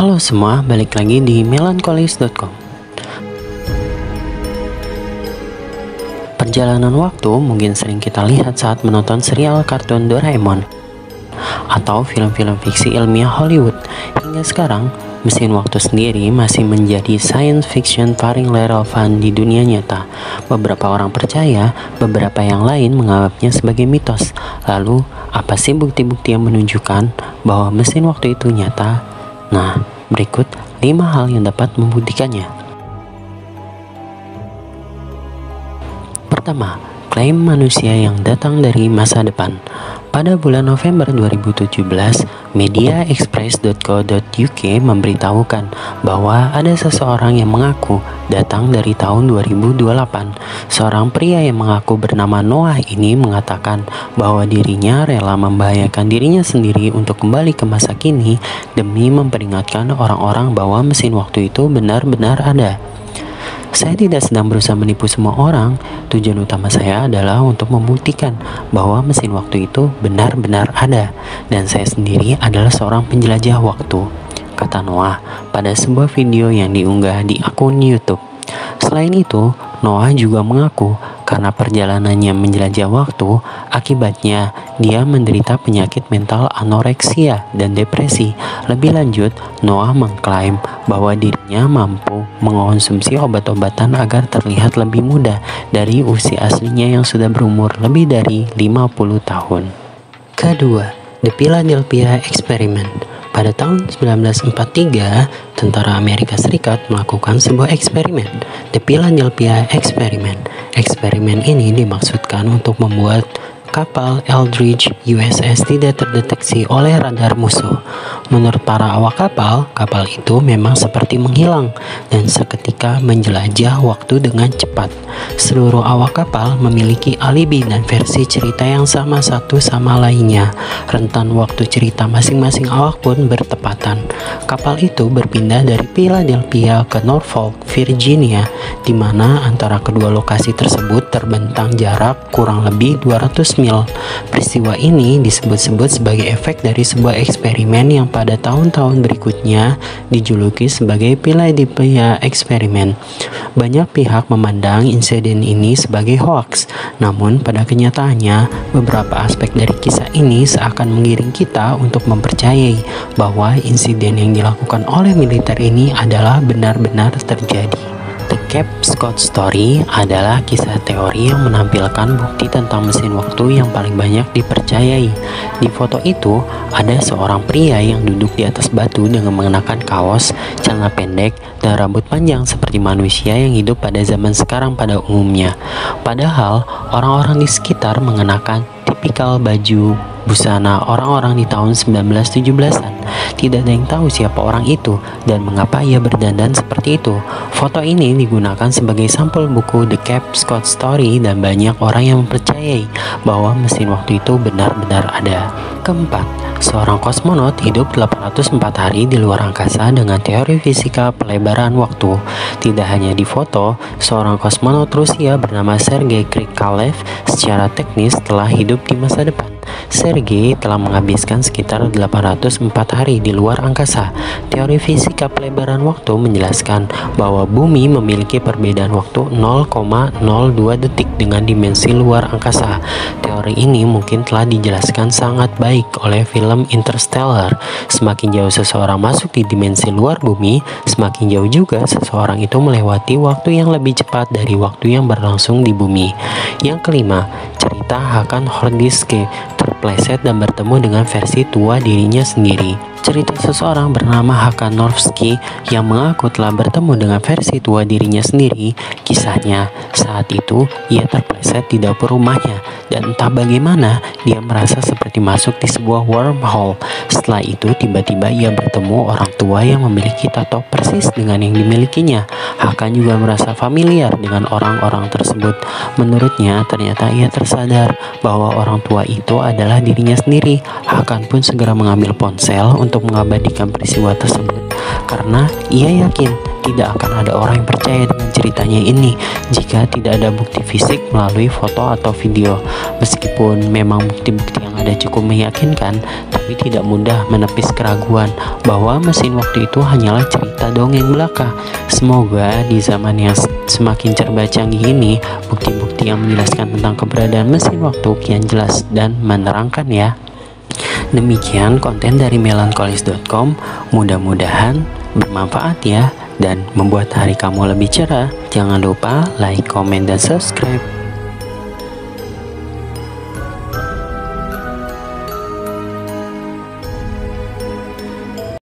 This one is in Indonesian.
Halo semua, balik lagi di melancholis.com. Perjalanan waktu mungkin sering kita lihat saat menonton serial kartun Doraemon atau film-film fiksi ilmiah Hollywood. Hingga sekarang, mesin waktu sendiri masih menjadi science fiction paling relevan di dunia nyata. Beberapa orang percaya, beberapa yang lain menganggapnya sebagai mitos. Lalu, apa sih bukti-bukti yang menunjukkan bahwa mesin waktu itu nyata? Nah, berikut 5 hal yang dapat membuktikannya. Pertama, klaim manusia yang datang dari masa depan. Pada bulan November 2017, media express.co.uk memberitahukan bahwa ada seseorang yang mengaku datang dari tahun 2028. Seorang pria yang mengaku bernama Noah ini mengatakan bahwa dirinya rela membahayakan dirinya sendiri untuk kembali ke masa kini demi memperingatkan orang-orang bahwa mesin waktu itu benar-benar ada. Saya tidak sedang berusaha menipu semua orang. Tujuan utama saya adalah untuk membuktikan bahwa mesin waktu itu benar-benar ada, dan saya sendiri adalah seorang penjelajah waktu, kata Noah pada sebuah video yang diunggah di akun YouTube. Selain itu, Noah juga mengaku karena perjalanannya menjelajah waktu, akibatnya dia menderita penyakit mental anoreksia dan depresi. Lebih lanjut, Noah mengklaim bahwa dirinya mampu mengonsumsi obat-obatan agar terlihat lebih muda dari usia aslinya yang sudah berumur lebih dari 50 tahun. Kedua, The Philadelphia Experiment. Pada tahun 1943, tentara Amerika Serikat melakukan sebuah eksperimen, The Philadelphia Experiment. Eksperimen ini dimaksudkan untuk membuat kapal Eldridge USS tidak terdeteksi oleh radar musuh. Menurut para awak kapal itu memang seperti menghilang dan seketika menjelajah waktu dengan cepat. Seluruh awak kapal memiliki alibi dan versi cerita yang sama satu sama lainnya. Rentan waktu cerita masing-masing awak pun bertepatan. Kapal itu berpindah dari Philadelphia ke Norfolk, Virginia, di mana antara kedua lokasi tersebut terbentang jarak kurang lebih 200 mil. Peristiwa ini disebut-sebut sebagai efek dari sebuah eksperimen yang pada tahun-tahun berikutnya dijuluki sebagai Philadelphia Experiment. Banyak pihak memandang insiden ini sebagai hoaks, namun pada kenyataannya beberapa aspek dari kisah ini seakan mengiring kita untuk mempercayai bahwa insiden yang dilakukan oleh militer ini adalah benar-benar terjadi. The Cape Scott Story adalah kisah teori yang menampilkan bukti tentang mesin waktu yang paling banyak dipercayai. Di foto itu, ada seorang pria yang duduk di atas batu dengan mengenakan kaos, celana pendek, dan rambut panjang seperti manusia yang hidup pada zaman sekarang pada umumnya. Padahal, orang-orang di sekitar mengenakan tipikal baju busana orang-orang di tahun 1917-an. Tidak ada yang tahu siapa orang itu dan mengapa ia berdandan seperti itu. Foto ini digunakan sebagai sampul buku The Cape Scott Story dan banyak orang yang mempercayai bahwa mesin waktu itu benar-benar ada. Keempat, seorang kosmonot hidup 804 hari di luar angkasa dengan teori fisika pelebaran waktu. Tidak hanya di foto, seorang kosmonot Rusia bernama Sergei Krikalev secara teknis telah hidup di masa depan. Sergei telah menghabiskan sekitar 804 hari di luar angkasa. Teori fisika pelebaran waktu menjelaskan bahwa bumi memiliki perbedaan waktu 0,02 detik dengan dimensi luar angkasa. Teori ini mungkin telah dijelaskan sangat baik oleh film Interstellar. Semakin jauh seseorang masuk di dimensi luar bumi, semakin jauh juga seseorang itu melewati waktu yang lebih cepat dari waktu yang berlangsung di bumi. Yang kelima, cerita Hakan Hordiske terpleset dan bertemu dengan versi tua dirinya sendiri. Cerita seseorang bernama Hakan Norvsky yang mengaku telah bertemu dengan versi tua dirinya sendiri. Kisahnya, saat itu ia terpleset di dapur rumahnya dan entah bagaimana dia merasa seperti masuk di sebuah wormhole. Setelah itu tiba-tiba ia bertemu orang tua yang memiliki tato persis dengan yang dimilikinya. Hakan juga merasa familiar dengan orang-orang tersebut. Menurutnya ternyata ia tersadar bahwa orang tua itu adalah dirinya sendiri. Hakan pun segera mengambil ponsel untuk mengabadikan peristiwa tersebut karena ia yakin tidak akan ada orang yang percaya dengan ceritanya ini jika tidak ada bukti fisik melalui foto atau video. Meskipun memang bukti-bukti yang ada cukup meyakinkan, tapi tidak mudah menepis keraguan bahwa mesin waktu itu hanyalah cerita dongeng belaka. Semoga di zaman yang semakin serba canggih ini, bukti-bukti yang menjelaskan tentang keberadaan mesin waktu kian jelas dan menerangkan ya. Demikian konten dari melankolis.com, mudah-mudahan bermanfaat ya dan membuat hari kamu lebih cerah. Jangan lupa like, komen, dan subscribe.